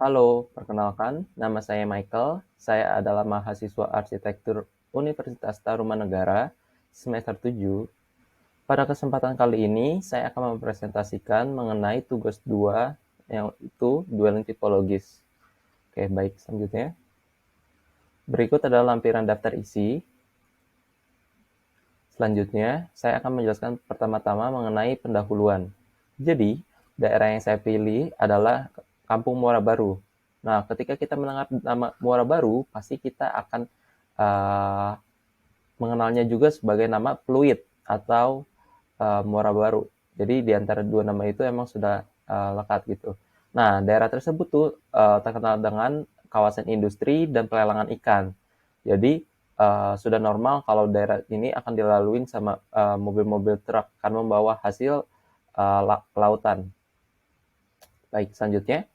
Halo, perkenalkan, nama saya Michael. Saya adalah mahasiswa arsitektur Universitas Tarumanegara, semester 7. Pada kesempatan kali ini, saya akan mempresentasikan mengenai tugas 2, yaitu dwelling tipologis. Oke, baik, selanjutnya. Berikut adalah lampiran daftar isi. Selanjutnya, saya akan menjelaskan pertama-tama mengenai pendahuluan. Jadi, daerah yang saya pilih adalah Kampung Muara Baru. Nah, ketika kita mendengar nama Muara Baru, pasti kita akan uh, mengenalnya juga sebagai nama Pluit atau Muara Baru. Jadi, di antara dua nama itu emang sudah lekat gitu. Nah, daerah tersebut tuh terkenal dengan kawasan industri dan pelelangan ikan. Jadi, sudah normal kalau daerah ini akan dilalui sama mobil-mobil truk karena membawa hasil lautan. Baik, selanjutnya.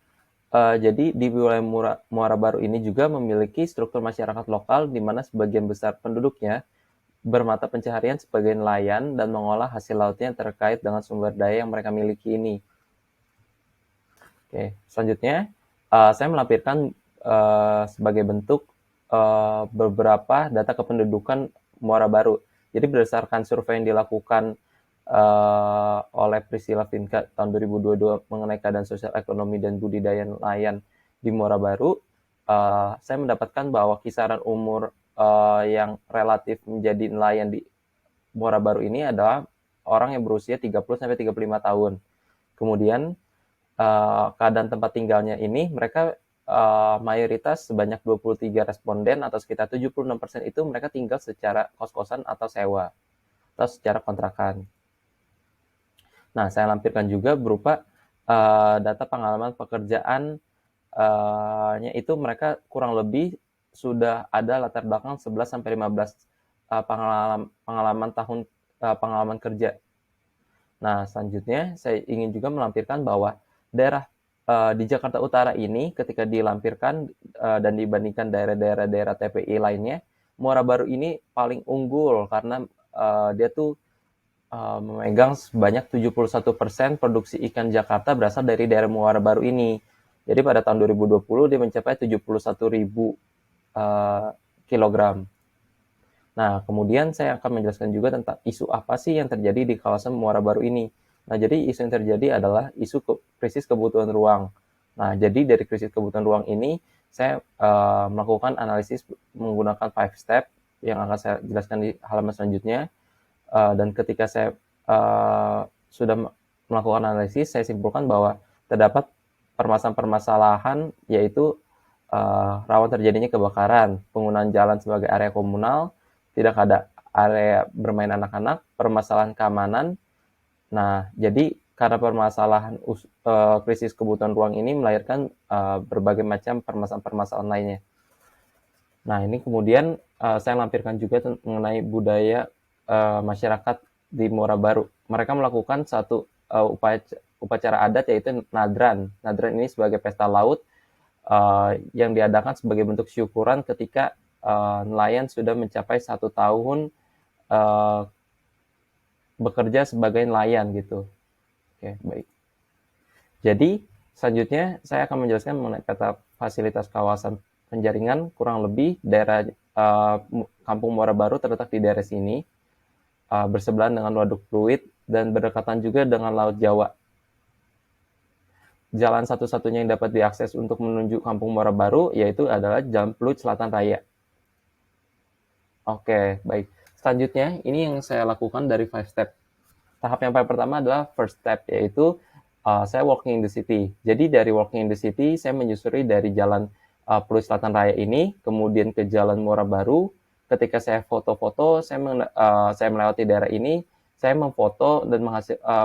Jadi di wilayah Muara Baru ini juga memiliki struktur masyarakat lokal di mana sebagian besar penduduknya bermata pencaharian sebagai nelayan dan mengolah hasil lautnya yang terkait dengan sumber daya yang mereka miliki ini. Oke, selanjutnya saya melampirkan sebagai bentuk beberapa data kependudukan Muara Baru. Jadi berdasarkan survei yang dilakukan oleh Priscilla Vinca tahun 2022 mengenai keadaan sosial ekonomi dan budidaya nelayan di Muara Baru, saya mendapatkan bahwa kisaran umur yang relatif menjadi nelayan di Muara Baru ini adalah orang yang berusia 30-35 tahun. Kemudian keadaan tempat tinggalnya ini mereka mayoritas sebanyak 23 responden atau sekitar 76% itu mereka tinggal secara kos-kosan atau sewa atau secara kontrakan. Nah, saya lampirkan juga berupa data pengalaman pekerjaan itu mereka kurang lebih sudah ada latar belakang 11 sampai 15 pengalaman tahun pengalaman kerja. Nah, selanjutnya saya ingin juga melampirkan bahwa daerah di Jakarta Utara ini ketika dilampirkan dan dibandingkan daerah-daerah TPI lainnya, Muara Baru ini paling unggul karena dia tuh memegang sebanyak 71% produksi ikan Jakarta berasal dari daerah Muara Baru ini. Jadi pada tahun 2020 dia mencapai 71.000 kilogram. Nah, kemudian saya akan menjelaskan juga tentang isu apa sih yang terjadi di kawasan Muara Baru ini. Nah, jadi isu yang terjadi adalah isu krisis kebutuhan ruang. Nah, jadi dari krisis kebutuhan ruang ini, saya melakukan analisis menggunakan 5 step yang akan saya jelaskan di halaman selanjutnya. Dan ketika saya sudah melakukan analisis, saya simpulkan bahwa terdapat permasalahan-permasalahan yaitu rawan terjadinya kebakaran, penggunaan jalan sebagai area komunal, tidak ada area bermain anak-anak, permasalahan keamanan. Nah, jadi karena permasalahan krisis kebutuhan ruang ini melahirkan berbagai macam permasalahan-permasalahan lainnya. Nah, ini kemudian saya lampirkan juga mengenai budaya masyarakat di Muara Baru. Mereka melakukan satu upacara adat yaitu Nadran. Nadran ini sebagai pesta laut yang diadakan sebagai bentuk syukuran ketika nelayan sudah mencapai 1 tahun uh, bekerja sebagai nelayan gitu. Oke, baik. Jadi selanjutnya saya akan menjelaskan mengenai peta fasilitas kawasan penjaringan kurang lebih daerah Kampung Muara Baru terletak di daerah sini bersebelahan dengan Waduk Pluit dan berdekatan juga dengan Laut Jawa. Jalan satu-satunya yang dapat diakses untuk menuju Kampung Muara Baru yaitu adalah Jalan Pluit Selatan Raya. Oke, baik. Selanjutnya, ini yang saya lakukan dari 5 step. Tahap yang paling pertama adalah first step, yaitu saya walking in the city. Jadi dari walking in the city, saya menyusuri dari jalan Pluit Selatan Raya ini, kemudian ke Jalan Muara Baru. Ketika saya foto-foto, saya melewati daerah ini, saya memfoto dan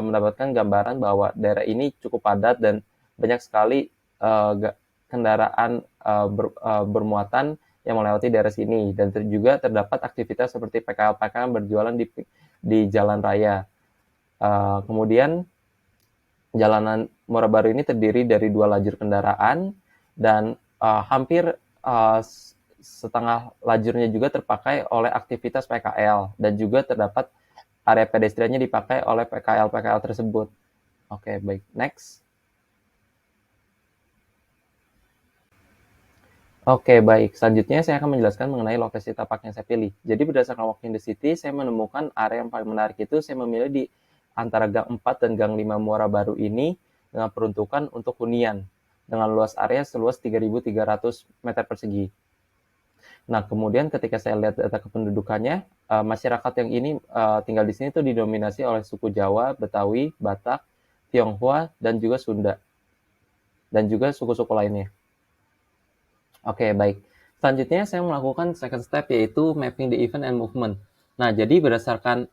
mendapatkan gambaran bahwa daerah ini cukup padat dan banyak sekali kendaraan bermuatan yang melewati daerah sini. Dan juga terdapat aktivitas seperti PKL-PKL berjualan di jalan raya. Kemudian jalanan Muara Baru ini terdiri dari 2 lajur kendaraan dan hampir setengah lajurnya juga terpakai oleh aktivitas PKL dan juga terdapat area pedestriannya dipakai oleh PKL-PKL tersebut. Oke, baik. Next. Oke, baik. Selanjutnya saya akan menjelaskan mengenai lokasi tapak yang saya pilih. Jadi berdasarkan Walk in the City, saya menemukan area yang paling menarik itu saya memilih di antara Gang 4 dan Gang 5 Muara Baru ini dengan peruntukan untuk hunian dengan luas area seluas 3.300 meter persegi. Nah, kemudian ketika saya lihat data kependudukannya, masyarakat yang ini tinggal di sini tuh didominasi oleh suku Jawa, Betawi, Batak, Tionghoa, dan juga Sunda, dan juga suku-suku lainnya. Oke, baik. Selanjutnya saya melakukan second step yaitu mapping the event and movement. Nah, jadi berdasarkan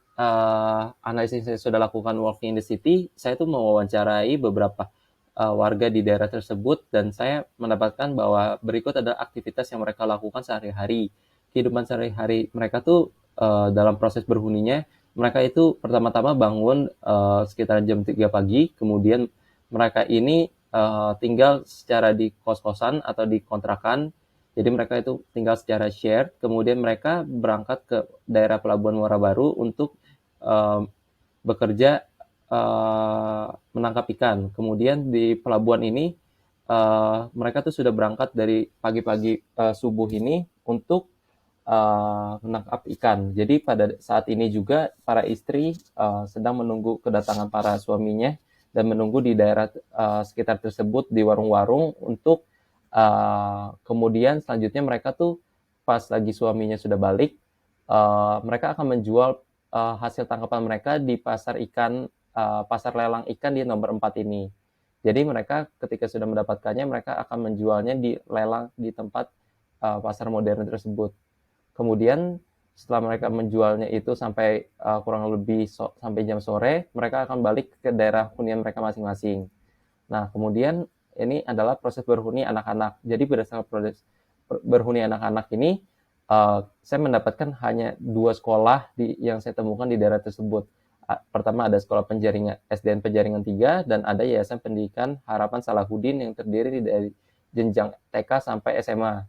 analisis yang saya sudah lakukan walking in the city, saya tuh mewawancarai beberapa warga di daerah tersebut dan saya mendapatkan bahwa berikut adalah aktivitas yang mereka lakukan sehari-hari. Kehidupan sehari-hari mereka tuh dalam proses berhuninya, mereka itu pertama-tama bangun sekitar jam 3 pagi, kemudian mereka ini tinggal secara di kos-kosan atau di kontrakan. Jadi mereka itu tinggal secara share, kemudian mereka berangkat ke daerah Pelabuhan Muara Baru untuk uh, bekerja menangkap ikan. Kemudian di pelabuhan ini mereka tuh sudah berangkat dari pagi-pagi subuh ini untuk menangkap ikan. Jadi pada saat ini juga para istri sedang menunggu kedatangan para suaminya dan menunggu di daerah sekitar tersebut di warung-warung untuk kemudian selanjutnya mereka tuh pas lagi suaminya sudah balik, mereka akan menjual hasil tangkapan mereka di pasar ikan, pasar lelang ikan di nomor 4 ini. Jadi mereka ketika sudah mendapatkannya, mereka akan menjualnya di lelang di tempat pasar modern tersebut. Kemudian setelah mereka menjualnya itu sampai kurang lebih sampai jam sore, mereka akan balik ke daerah hunian mereka masing-masing. Nah, kemudian ini adalah proses berhuni anak-anak. Jadi berdasarkan proses berhuni anak-anak ini, saya mendapatkan hanya 2 sekolah yang saya temukan di daerah tersebut. Pertama ada sekolah Penjaringan SDN Penjaringan 3 dan ada Yayasan Pendidikan Harapan Salahuddin yang terdiri dari jenjang TK sampai SMA.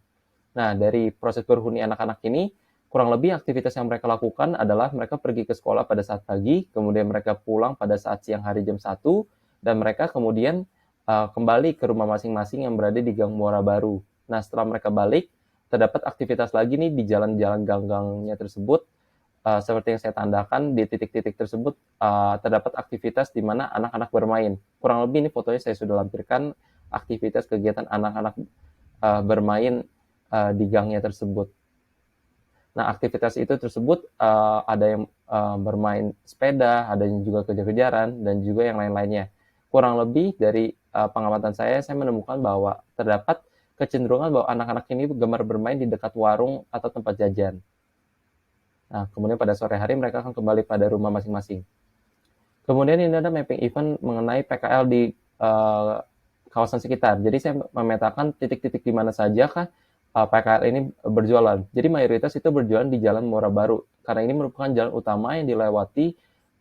Nah, dari proses berhuni anak-anak ini, kurang lebih aktivitas yang mereka lakukan adalah mereka pergi ke sekolah pada saat pagi, kemudian mereka pulang pada saat siang hari jam 1, dan mereka kemudian kembali ke rumah masing-masing yang berada di Gang Muara Baru. Nah, setelah mereka balik, terdapat aktivitas lagi nih di jalan-jalan gang-gangnya tersebut, seperti yang saya tandakan di titik-titik tersebut terdapat aktivitas di mana anak-anak bermain. Kurang lebih ini fotonya saya sudah lampirkan aktivitas kegiatan anak-anak bermain di gangnya tersebut. Nah, aktivitas itu tersebut ada yang bermain sepeda, ada yang juga kejar-kejaran, dan juga yang lain-lainnya. Kurang lebih dari pengamatan saya menemukan bahwa terdapat kecenderungan bahwa anak-anak ini gemar bermain di dekat warung atau tempat jajan. Nah, kemudian pada sore hari mereka akan kembali pada rumah masing-masing. Kemudian ini ada mapping event mengenai PKL di kawasan sekitar. Jadi saya memetakan titik-titik di mana saja kah PKL ini berjualan. Jadi mayoritas itu berjualan di Jalan Muara Baru karena ini merupakan jalan utama yang dilewati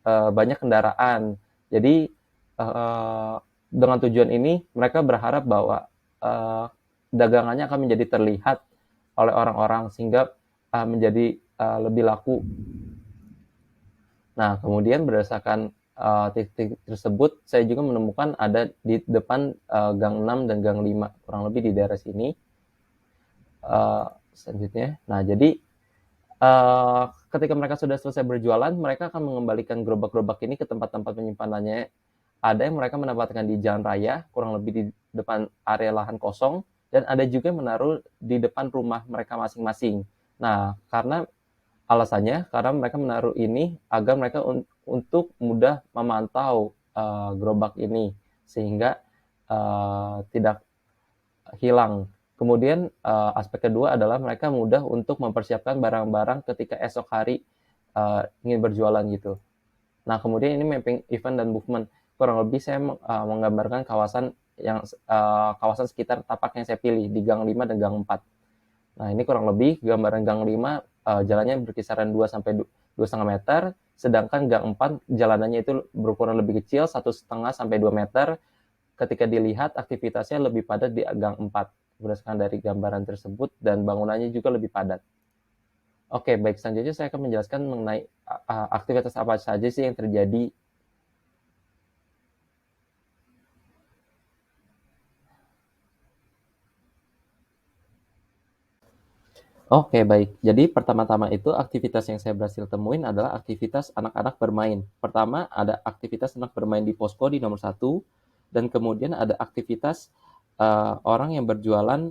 banyak kendaraan. Jadi dengan tujuan ini mereka berharap bahwa dagangannya akan menjadi terlihat oleh orang-orang sehingga menjadi lebih laku. Nah, kemudian berdasarkan titik tersebut, saya juga menemukan ada di depan Gang 6 dan Gang 5, kurang lebih di daerah sini. Selanjutnya, nah jadi ketika mereka sudah selesai berjualan, mereka akan mengembalikan gerobak-gerobak ini ke tempat-tempat penyimpanannya. Ada yang mereka mendapatkan di jalan raya, kurang lebih di depan area lahan kosong, dan ada juga yang menaruh di depan rumah mereka masing-masing. Nah, karena mereka menaruh ini agar mereka untuk mudah memantau gerobak ini sehingga tidak hilang. Kemudian aspek kedua adalah mereka mudah untuk mempersiapkan barang-barang ketika esok hari ingin berjualan gitu. Nah, kemudian ini mapping event dan movement. Kurang lebih saya menggambarkan kawasan sekitar tapak yang saya pilih di Gang 5 dan Gang 4. Nah, ini kurang lebih gambaran Gang 5 jalannya berkisaran 2 sampai 2,5 meter, sedangkan Gang 4 jalanannya itu berukuran lebih kecil 1,5 sampai 2 meter. Ketika dilihat aktivitasnya lebih padat di Gang 4 berdasarkan dari gambaran tersebut dan bangunannya juga lebih padat. Oke, baik, selanjutnya saya akan menjelaskan mengenai aktivitas apa saja sih yang terjadi. Oke, baik. Jadi pertama-tama itu aktivitas yang saya berhasil temuin adalah aktivitas anak-anak bermain. Pertama ada aktivitas anak bermain di posko di nomor satu, dan kemudian ada aktivitas orang yang berjualan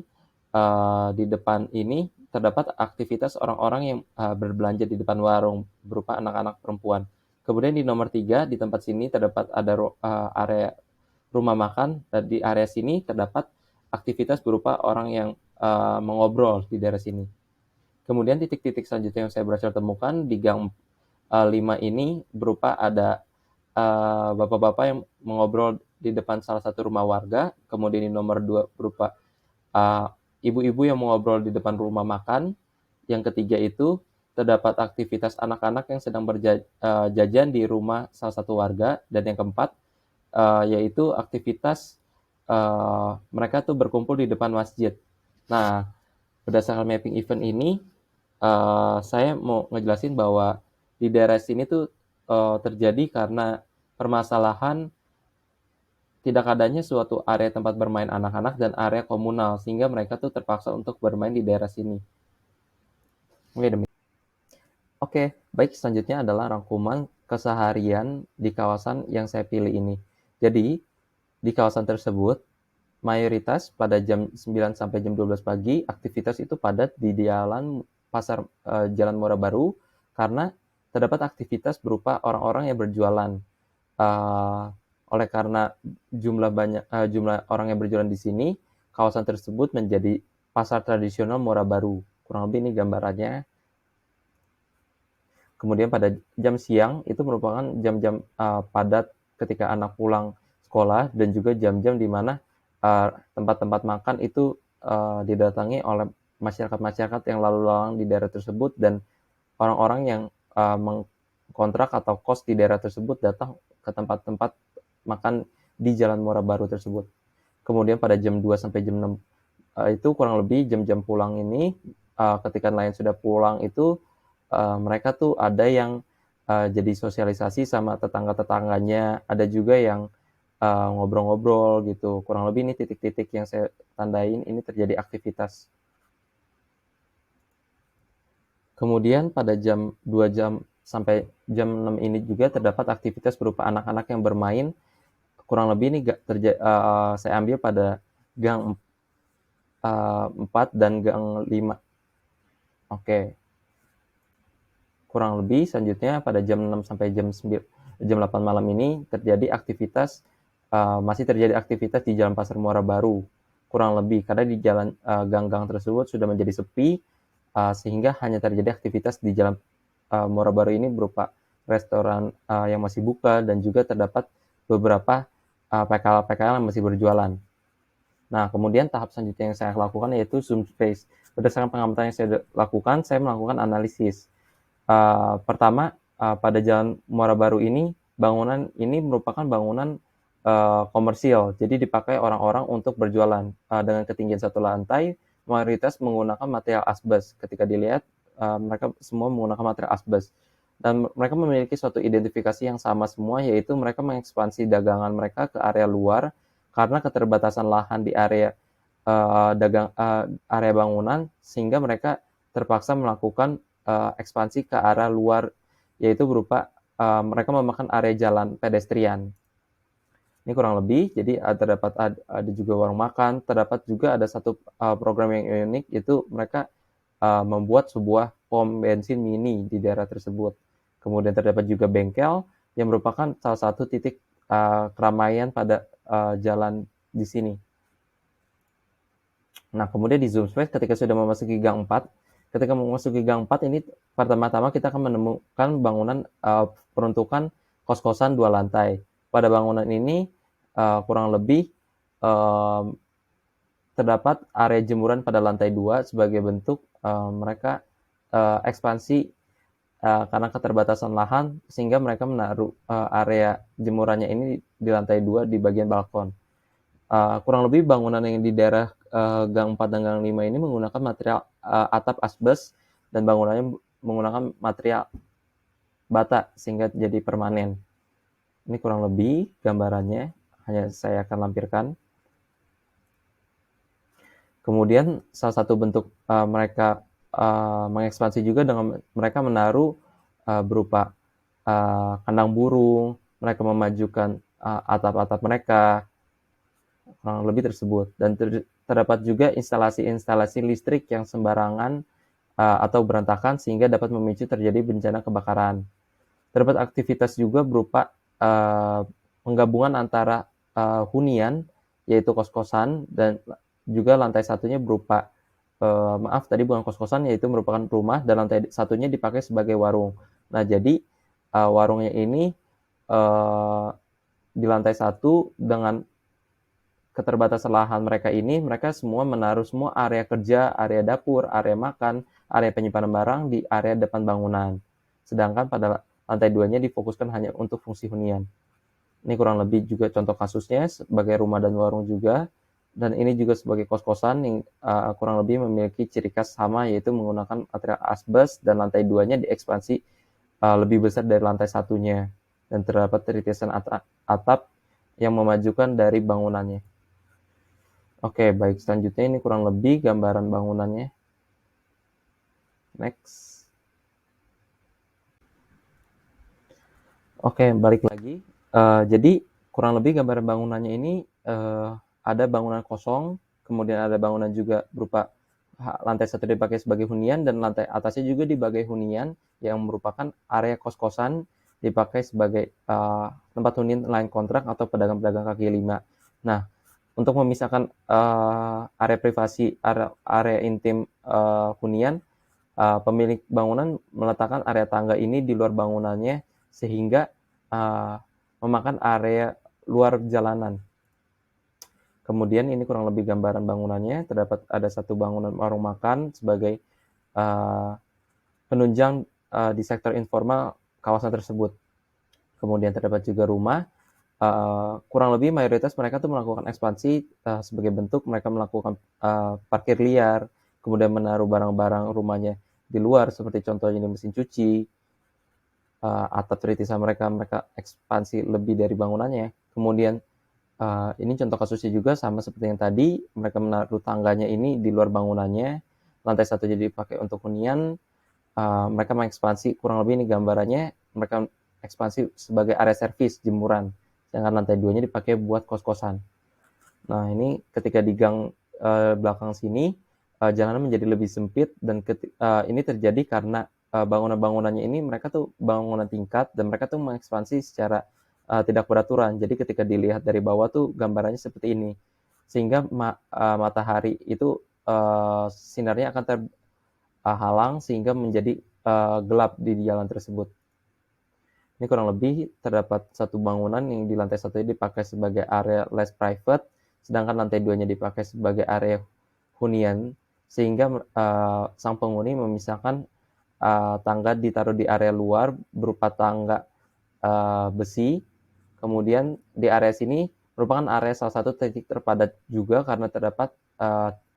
di depan ini. Terdapat aktivitas orang-orang yang berbelanja di depan warung berupa anak-anak perempuan. Kemudian di nomor tiga, di tempat sini terdapat ada area rumah makan, dan di area sini terdapat aktivitas berupa orang yang mengobrol di daerah sini. Kemudian titik-titik selanjutnya yang saya berhasil temukan di gang 5 ini berupa ada bapak-bapak yang mengobrol di depan salah satu rumah warga. Kemudian di nomor 2 berupa uh, ibu-ibu yang mengobrol di depan rumah makan. Yang ketiga itu terdapat aktivitas anak-anak yang sedang berjajan di rumah salah satu warga. Dan yang keempat yaitu aktivitas mereka tuh berkumpul di depan masjid. Nah, berdasarkan mapping event ini, saya mau ngejelasin bahwa di daerah sini tuh terjadi karena permasalahan tidak adanya suatu area tempat bermain anak-anak dan area komunal, sehingga mereka tuh terpaksa untuk bermain di daerah sini. Oke, Oke, baik, selanjutnya adalah rangkuman keseharian di kawasan yang saya pilih ini. Jadi, di kawasan tersebut, mayoritas pada jam 9 sampai jam 12 pagi, aktivitas itu padat di jalan pasar Jalan Muara Baru karena terdapat aktivitas berupa orang-orang yang berjualan. Uh, oleh karena jumlah orang yang berjualan di sini, kawasan tersebut menjadi pasar tradisional Muara Baru. Kurang lebih ini gambarannya. Kemudian pada jam siang itu merupakan jam-jam padat ketika anak pulang sekolah, dan juga jam-jam di mana tempat-tempat makan itu didatangi oleh masyarakat-masyarakat yang lalu lalang di daerah tersebut, dan orang-orang yang mengkontrak atau kos di daerah tersebut datang ke tempat-tempat makan di Jalan Muara Baru tersebut. Kemudian pada jam 2 sampai jam 6 itu kurang lebih jam-jam pulang ini, ketika nelayan sudah pulang itu mereka tuh ada yang jadi sosialisasi sama tetangga-tetangganya, ada juga yang ngobrol-ngobrol gitu. Kurang lebih ini titik-titik yang saya tandain ini terjadi aktivitas. Kemudian pada jam 2 jam sampai jam 6 ini juga terdapat aktivitas berupa anak-anak yang bermain. Kurang lebih ini saya ambil pada gang 4 dan gang 5. Oke. Kurang lebih selanjutnya pada jam 6 sampai jam 8 malam ini masih terjadi aktivitas di Jalan Pasar Muara Baru. Kurang lebih karena di jalan gang-gang tersebut sudah menjadi sepi, sehingga hanya terjadi aktivitas di Jalan Muara Baru ini berupa restoran yang masih buka, dan juga terdapat beberapa PKL-PKL yang masih berjualan. Nah, kemudian tahap selanjutnya yang saya lakukan yaitu zoom space. Berdasarkan pengamatan yang saya lakukan, saya melakukan analisis. Pertama, pada Jalan Muara Baru ini, bangunan ini merupakan bangunan komersial, jadi dipakai orang-orang untuk berjualan. Dengan ketinggian 1 lantai, mayoritas menggunakan material asbes. Ketika dilihat, mereka semua menggunakan material asbes. Dan mereka memiliki suatu identifikasi yang sama semua, yaitu mereka mengekspansi dagangan mereka ke area luar karena keterbatasan lahan di area area bangunan, sehingga mereka terpaksa melakukan ekspansi ke arah luar, yaitu berupa mereka memakan area jalan pedestrian. Ini kurang lebih, jadi terdapat ada juga warung makan, terdapat juga ada satu program yang unik, yaitu mereka membuat sebuah pom bensin mini di daerah tersebut. Kemudian terdapat juga bengkel yang merupakan salah satu titik keramaian pada jalan di sini. Nah, kemudian di zoom space ketika sudah memasuki gang 4, ketika memasuki gang 4 ini pertama-tama kita akan menemukan bangunan peruntukan kos-kosan 2 lantai. Pada bangunan ini kurang lebih terdapat area jemuran pada lantai 2 sebagai bentuk mereka ekspansi karena keterbatasan lahan, sehingga mereka menaruh area jemurannya ini di lantai 2 di bagian balkon. Kurang lebih bangunan yang di daerah gang 4 dan gang 5 ini menggunakan material atap asbes, dan bangunannya menggunakan material bata sehingga jadi permanen. Ini kurang lebih gambarannya, hanya saya akan lampirkan. Kemudian salah satu bentuk mereka mengekspansi juga dengan mereka menaruh berupa kandang burung, mereka memajukan atap-atap mereka, kurang lebih tersebut. Dan terdapat juga instalasi-instalasi listrik yang sembarangan atau berantakan sehingga dapat memicu terjadi bencana kebakaran. Terdapat aktivitas juga berupa penggabungan antara hunian, yaitu kos-kosan, dan juga lantai satunya berupa tadi bukan kos-kosan, yaitu merupakan rumah, dan lantai satunya dipakai sebagai warung. Nah, jadi warungnya ini di lantai satu dengan keterbatasan lahan mereka ini, mereka semua menaruh semua area kerja, area dapur, area makan, area penyimpanan barang di area depan bangunan. Sedangkan pada lantai 2-nya difokuskan hanya untuk fungsi hunian. Ini kurang lebih juga contoh kasusnya sebagai rumah dan warung juga. Dan ini juga sebagai kos-kosan yang kurang lebih memiliki ciri khas sama, yaitu menggunakan material asbes, dan lantai 2-nya diekspansi lebih besar dari lantai satunya. Dan terdapat titisan atap yang memajukan dari bangunannya. Oke, baik. Selanjutnya ini kurang lebih gambaran bangunannya. Next. Oke, balik lagi. Jadi kurang lebih gambaran bangunannya ini ada bangunan kosong, kemudian ada bangunan juga berupa lantai satu dipakai sebagai hunian, dan lantai atasnya juga dipakai hunian yang merupakan area kos-kosan dipakai sebagai tempat hunian lain kontrak atau pedagang-pedagang kaki lima. Nah, untuk memisahkan area privasi, area intim hunian, pemilik bangunan meletakkan area tangga ini di luar bangunannya sehingga memakan area luar jalanan. Kemudian ini kurang lebih gambaran bangunannya. Terdapat ada satu bangunan warung makan sebagai penunjang di sektor informal kawasan tersebut. Kemudian terdapat juga rumah. Kurang lebih mayoritas mereka tuh melakukan ekspansi sebagai bentuk mereka melakukan parkir liar, kemudian menaruh barang-barang rumahnya di luar seperti contohnya mesin cuci, atap rintisan mereka ekspansi lebih dari bangunannya. Kemudian ini contoh kasusnya juga sama seperti yang tadi, mereka menaruh tangganya ini di luar bangunannya, lantai satu jadi dipakai untuk hunian, mereka mengekspansi, kurang lebih ini gambarannya, mereka ekspansi sebagai area servis, jemuran, sedangkan lantai 2-nya dipakai buat kos-kosan. Nah, ini ketika di gang belakang sini, jalanan menjadi lebih sempit, dan ini terjadi karena bangunan-bangunannya ini mereka tuh bangunan tingkat, dan mereka tuh mengekspansi secara tidak beraturan. Jadi ketika dilihat dari bawah tuh gambarannya seperti ini. Sehingga matahari itu sinarnya akan terhalang sehingga menjadi gelap di jalan tersebut. Ini kurang lebih terdapat satu bangunan yang di lantai satu dipakai sebagai area less private, sedangkan lantai 2-nya dipakai sebagai area hunian, sehingga sang penghuni memisahkan tangga ditaruh di area luar berupa tangga besi. Kemudian di area sini merupakan area salah satu titik terpadat juga karena terdapat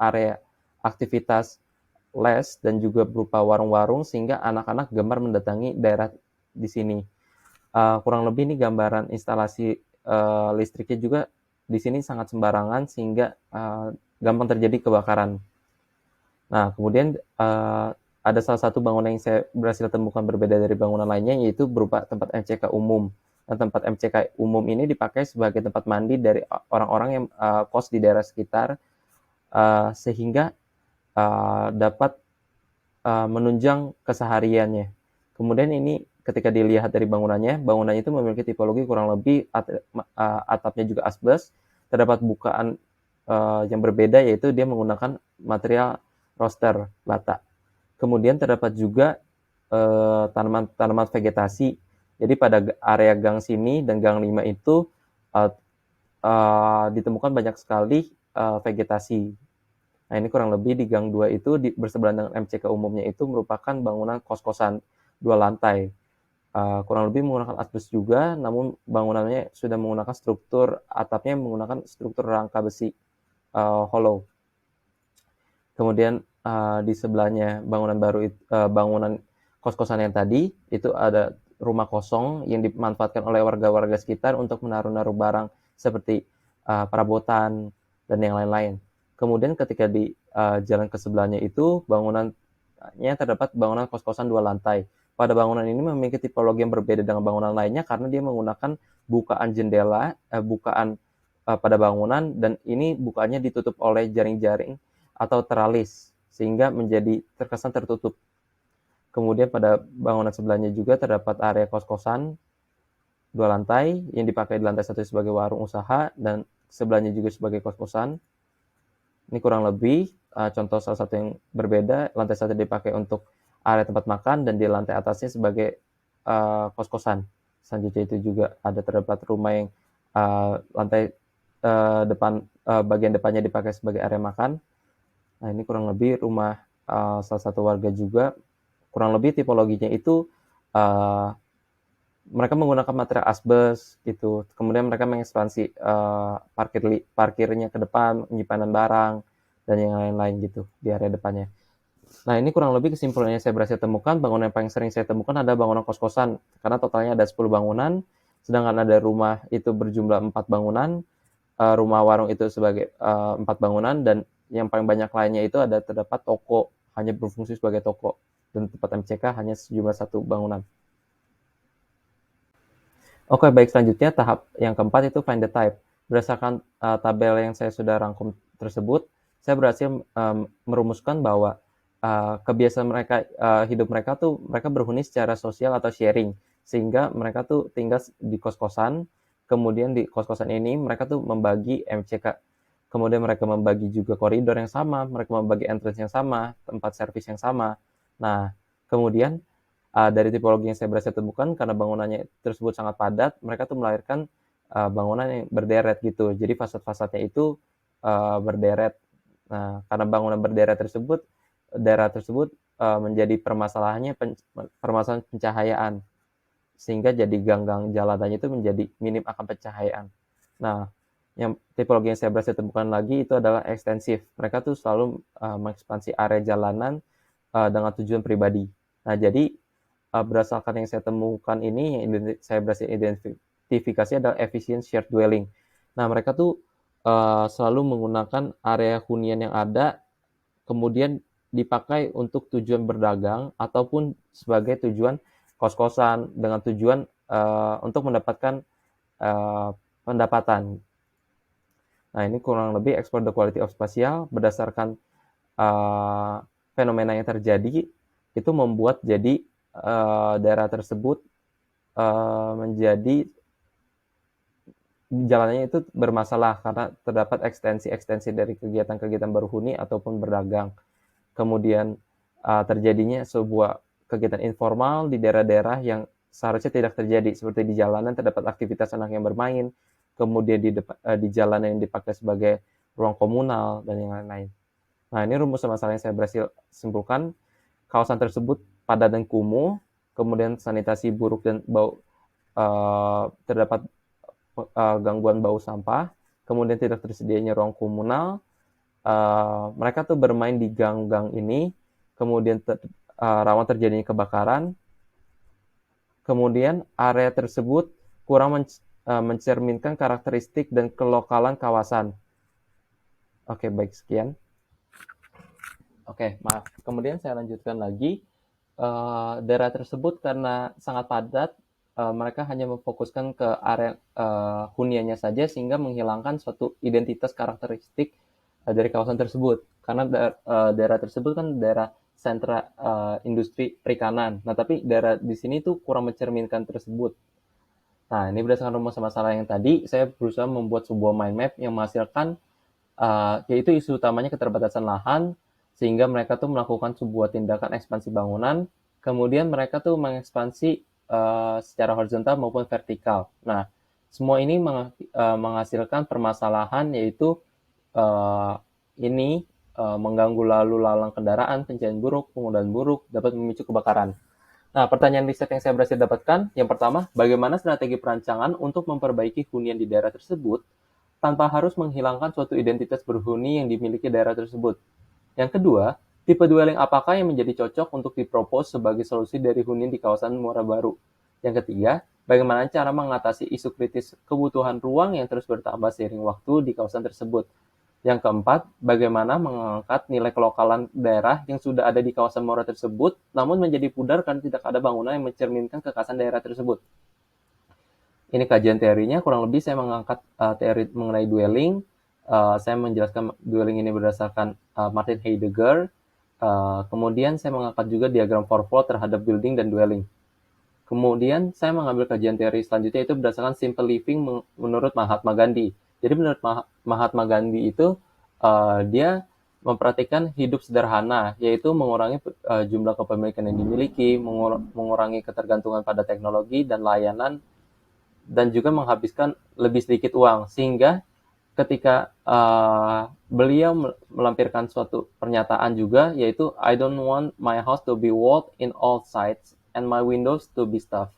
area aktivitas les dan juga berupa warung-warung sehingga anak-anak gemar mendatangi daerah di sini. Kurang lebih ini gambaran instalasi listriknya juga di sini sangat sembarangan sehingga gampang terjadi kebakaran. Nah, kemudian ada salah satu bangunan yang saya berhasil temukan berbeda dari bangunan lainnya, yaitu berupa tempat MCK umum. Dan tempat MCK umum ini dipakai sebagai tempat mandi dari orang-orang yang kos di daerah sekitar, sehingga dapat menunjang kesehariannya. Kemudian ini ketika dilihat dari bangunannya itu memiliki tipologi kurang lebih atapnya juga asbes, terdapat bukaan yang berbeda, yaitu dia menggunakan material roster bata. Kemudian terdapat juga tanaman vegetasi. Jadi pada area gang sini dan gang 5 itu ditemukan banyak sekali vegetasi. Nah, ini kurang lebih di gang 2 itu bersebelahan dengan MCK umumnya itu merupakan bangunan kos-kosan 2 lantai. Kurang lebih menggunakan asbes juga, namun bangunannya sudah menggunakan struktur atapnya menggunakan struktur rangka besi hollow. Kemudian di sebelahnya bangunan kos-kosan yang tadi itu ada rumah kosong yang dimanfaatkan oleh warga-warga sekitar untuk menaruh-naruh barang seperti perabotan dan yang lain-lain. Kemudian ketika di jalan ke sebelahnya itu bangunan antaranya terdapat bangunan kos-kosan 2 lantai. Pada bangunan ini memiliki tipologi yang berbeda dengan bangunan lainnya karena dia menggunakan bukaan jendela, bukaan pada bangunan, dan ini bukaannya ditutup oleh jaring-jaring atau teralis sehingga menjadi terkesan tertutup. Kemudian pada bangunan sebelahnya juga terdapat area kos-kosan 2 lantai yang dipakai di lantai 1 sebagai warung usaha dan sebelahnya juga sebagai kos-kosan. Ini kurang lebih contoh salah satu yang berbeda. Lantai 1 dipakai untuk area tempat makan dan di lantai atasnya sebagai kos-kosan. Selanjutnya itu juga ada terdapat rumah yang lantai depan bagian depannya dipakai sebagai area makan. Nah, ini kurang lebih rumah salah satu warga juga. Kurang lebih tipologinya itu mereka menggunakan material asbes gitu. Kemudian mereka mengekspansi parkirnya ke depan, penyimpanan barang dan yang lain-lain gitu di area depannya. Nah, ini kurang lebih kesimpulan yang saya berhasil temukan. Bangunan yang paling sering saya temukan ada bangunan kos-kosan karena totalnya ada 10 bangunan, sedangkan ada rumah itu berjumlah 4 bangunan, rumah warung itu sebagai 4 bangunan, dan yang paling banyak lainnya itu ada terdapat toko, hanya berfungsi sebagai toko, dan tempat MCK hanya sejumlah 1 bangunan. Oke, baik, selanjutnya tahap yang keempat itu find the type. Berdasarkan tabel yang saya sudah rangkum tersebut, saya berhasil merumuskan bahwa kebiasaan mereka, hidup mereka tuh mereka berhuni secara sosial atau sharing, sehingga mereka tuh tinggal di kos-kosan. Kemudian di kos-kosan ini mereka tuh membagi MCK, kemudian mereka membagi juga koridor yang sama, mereka membagi entrance yang sama, tempat servis yang sama. Nah, kemudian dari tipologi yang saya berhasil temukan, karena bangunannya tersebut sangat padat, mereka tuh melahirkan bangunan yang berderet gitu. Jadi fasad-fasadnya itu berderet. Nah, karena bangunan berderet tersebut, daerah tersebut menjadi permasalahan pencahayaan, sehingga jadi gang-gang jalanannya itu menjadi minim akan pencahayaan. Nah, yang tipologi yang saya berhasil temukan lagi itu adalah ekstensif. Mereka tuh selalu mengekspansi area jalanan dengan tujuan pribadi. Nah, jadi berdasarkan yang saya temukan ini, yang saya berhasil identifikasi adalah efficient shared dwelling. Nah, mereka tuh selalu menggunakan area hunian yang ada, kemudian dipakai untuk tujuan berdagang ataupun sebagai tujuan kos-kosan dengan tujuan untuk mendapatkan pendapatan. Nah, ini kurang lebih explore the quality of spatial berdasarkan fenomena yang terjadi, itu membuat jadi daerah tersebut menjadi jalannya itu bermasalah karena terdapat ekstensi-ekstensi dari kegiatan-kegiatan berhuni ataupun berdagang. Kemudian terjadinya sebuah kegiatan informal di daerah-daerah yang seharusnya tidak terjadi, seperti di jalanan terdapat aktivitas anak yang bermain, kemudian di jalanan yang dipakai sebagai ruang komunal dan yang lain-lain. Nah, ini rumus masalah yang saya berhasil simpulkan. Kawasan tersebut padat dan kumuh, kemudian sanitasi buruk dan bau, terdapat gangguan bau sampah, kemudian tidak tersedianya ruang komunal. Mereka tuh bermain di gang-gang ini, kemudian rawan terjadinya kebakaran, kemudian area tersebut kurang mencerminkan karakteristik dan kelokalan kawasan. Oke, baik, sekian. Oke, maaf. Kemudian saya lanjutkan lagi. Daerah tersebut karena sangat padat, mereka hanya memfokuskan ke area huniannya saja sehingga menghilangkan suatu identitas karakteristik dari kawasan tersebut. Karena daerah tersebut kan daerah sentra industri perikanan. Nah, tapi daerah di sini tuh kurang mencerminkan tersebut. Nah, ini berdasarkan rumus masalah yang tadi, saya berusaha membuat sebuah mind map yang menghasilkan yaitu isu utamanya keterbatasan lahan, sehingga mereka tuh melakukan sebuah tindakan ekspansi bangunan, kemudian mereka tuh mengekspansi secara horizontal maupun vertikal. Nah, semua ini menghasilkan permasalahan, yaitu ini mengganggu lalu lalang kendaraan, pencahayaan buruk, penggunaan buruk, dapat memicu kebakaran. Nah, pertanyaan riset yang saya berhasil dapatkan, yang pertama, bagaimana strategi perancangan untuk memperbaiki hunian di daerah tersebut tanpa harus menghilangkan suatu identitas berhuni yang dimiliki daerah tersebut. Yang kedua, tipe dwelling apakah yang menjadi cocok untuk dipropos sebagai solusi dari hunian di kawasan Muara Baru. Yang ketiga, bagaimana cara mengatasi isu kritis kebutuhan ruang yang terus bertambah seiring waktu di kawasan tersebut. Yang keempat, bagaimana mengangkat nilai kelokalan daerah yang sudah ada di kawasan muara tersebut, namun menjadi pudar karena tidak ada bangunan yang mencerminkan kekhasan daerah tersebut. Ini kajian teorinya, kurang lebih saya mengangkat teori mengenai dwelling. Saya menjelaskan dwelling ini berdasarkan Martin Heidegger. Kemudian saya mengangkat juga diagram 4-fold terhadap building dan dwelling. Kemudian saya mengambil kajian teori selanjutnya itu berdasarkan simple living menurut Mahatma Gandhi. Jadi menurut Mahatma Gandhi itu dia memperhatikan hidup sederhana, yaitu mengurangi jumlah kepemilikan yang dimiliki, mengurangi ketergantungan pada teknologi dan layanan, dan juga menghabiskan lebih sedikit uang. Sehingga ketika beliau melampirkan suatu pernyataan juga, yaitu I don't want my house to be walled in all sides and my windows to be stuffed.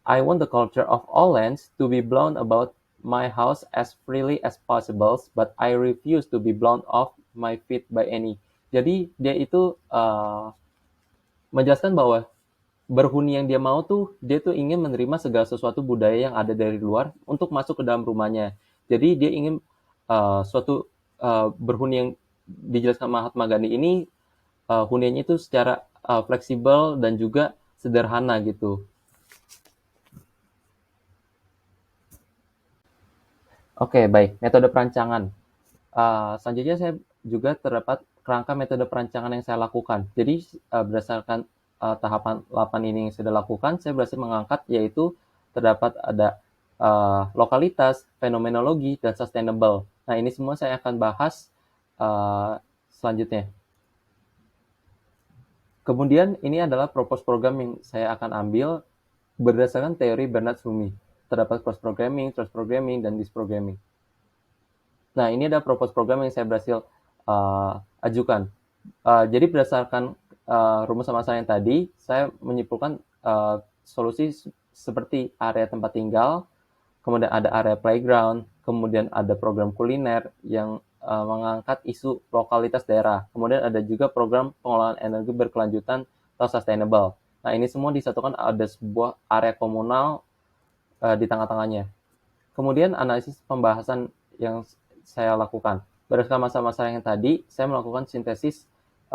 I want the culture of all lands to be blown about my house as freely as possible, but I refuse to be blown off my feet by any. Jadi dia itu menjelaskan bahwa berhuni yang dia mau tuh, dia tuh ingin menerima segala sesuatu budaya yang ada dari luar untuk masuk ke dalam rumahnya. Jadi dia ingin suatu berhuni yang dijelaskan Mahatma Gandhi ini, huniannya itu secara fleksibel dan juga sederhana gitu. Oke, baik. Metode perancangan. Selanjutnya saya juga terdapat kerangka metode perancangan yang saya lakukan. Jadi berdasarkan tahapan 8 ini yang sudah lakukan, saya berhasil mengangkat yaitu terdapat ada lokalitas, fenomenologi, dan sustainable. Nah, ini semua saya akan bahas selanjutnya. Kemudian ini adalah propose program yang saya akan ambil berdasarkan teori Bernard Sumi. Terdapat cross programming, trust programming, dan disprogramming. Nah, ini ada propose program yang saya berhasil ajukan. Jadi berdasarkan rumus masalah yang tadi, saya menyimpulkan solusi seperti area tempat tinggal, kemudian ada area playground, kemudian ada program kuliner yang mengangkat isu lokalitas daerah. Kemudian ada juga program pengolahan energi berkelanjutan atau sustainable. Nah, ini semua disatukan ada sebuah area komunal di tengah-tengahnya. Kemudian analisis pembahasan yang saya lakukan. Berdasarkan masa-masa yang tadi, saya melakukan sintesis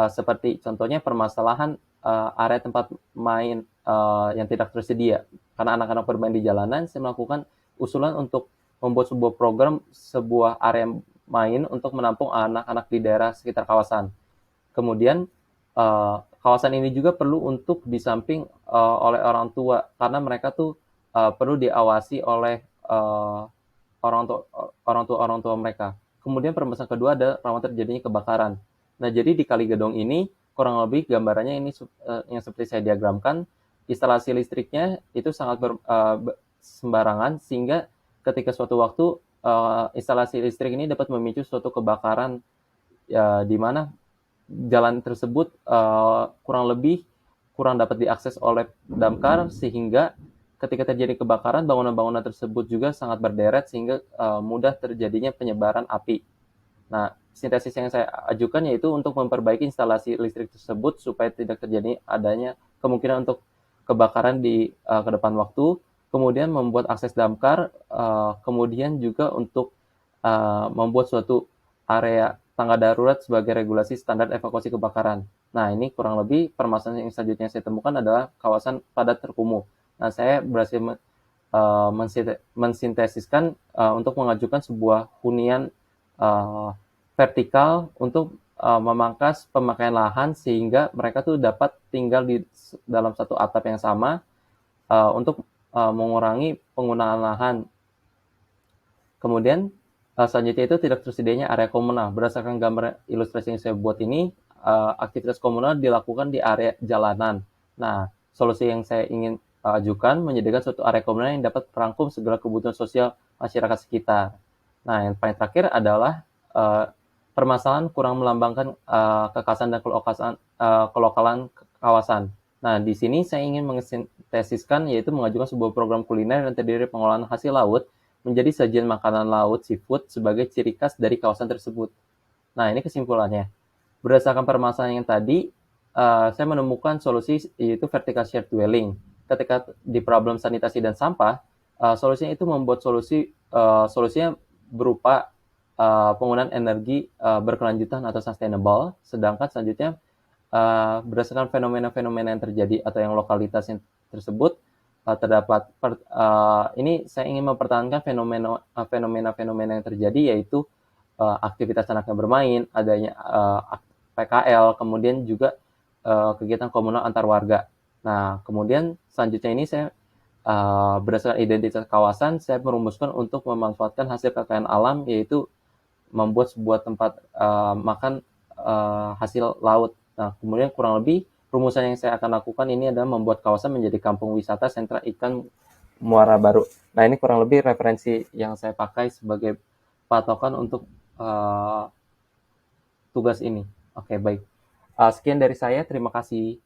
seperti contohnya permasalahan area tempat main yang tidak tersedia. Karena anak-anak bermain di jalanan, saya melakukan usulan untuk membuat sebuah program, sebuah area main untuk menampung anak-anak di daerah sekitar kawasan. Kemudian kawasan ini juga perlu untuk disamping oleh orang tua, karena mereka tuh perlu diawasi oleh orang tua mereka. Kemudian permasalahan kedua ada rawan terjadinya kebakaran. Nah, jadi di Kali Gedong ini kurang lebih gambarannya ini yang seperti saya diagramkan, instalasi listriknya itu sangat sembarangan sehingga ketika suatu waktu instalasi listrik ini dapat memicu suatu kebakaran di mana jalan tersebut kurang dapat diakses oleh damkar sehingga ketika terjadi kebakaran, bangunan-bangunan tersebut juga sangat berderet sehingga mudah terjadinya penyebaran api. Nah, sintesis yang saya ajukan yaitu untuk memperbaiki instalasi listrik tersebut supaya tidak terjadi adanya kemungkinan untuk kebakaran di ke depan waktu, kemudian membuat akses damkar, kemudian juga untuk membuat suatu area tangga darurat sebagai regulasi standar evakuasi kebakaran. Nah, ini kurang lebih permasalahan yang selanjutnya saya temukan adalah kawasan padat terkumuh. Nah, saya berhasil mensintesiskan untuk mengajukan sebuah hunian vertikal untuk memangkas pemakaian lahan sehingga mereka tuh dapat tinggal di dalam satu atap yang sama untuk mengurangi penggunaan lahan. Kemudian selanjutnya itu tidak tersedianya area komunal. Berdasarkan gambar ilustrasi yang saya buat ini, aktivitas komunal dilakukan di area jalanan. Nah, solusi yang saya ingin ajukan menyediakan suatu area komunal yang dapat merangkum segala kebutuhan sosial masyarakat sekitar. Nah, yang paling terakhir adalah permasalahan kurang melambangkan kekhasan dan kelokalan kawasan. Nah, di sini saya ingin mensintesiskan yaitu mengajukan sebuah program kuliner yang terdiri dari pengolahan hasil laut menjadi sajian makanan laut seafood sebagai ciri khas dari kawasan tersebut. Nah, ini kesimpulannya. Berdasarkan permasalahan yang tadi, saya menemukan solusi yaitu vertical shared dwelling. Ketika di problem sanitasi dan sampah, solusinya itu membuat solusinya berupa penggunaan energi berkelanjutan atau sustainable. Sedangkan selanjutnya berdasarkan fenomena-fenomena yang terjadi atau yang lokalitas yang tersebut terdapat ini saya ingin mempertahankan fenomena-fenomena yang terjadi, yaitu aktivitas anak yang bermain, adanya PKL, kemudian juga kegiatan komunal antar warga. Nah, kemudian selanjutnya ini saya berdasarkan identitas kawasan, saya merumuskan untuk memanfaatkan hasil kekayaan alam, yaitu membuat sebuah tempat makan hasil laut. Nah, kemudian kurang lebih rumusan yang saya akan lakukan ini adalah membuat kawasan menjadi kampung wisata sentra ikan Muara Baru. Nah, ini kurang lebih referensi yang saya pakai sebagai patokan untuk tugas ini. Oke, baik. Sekian dari saya. Terima kasih.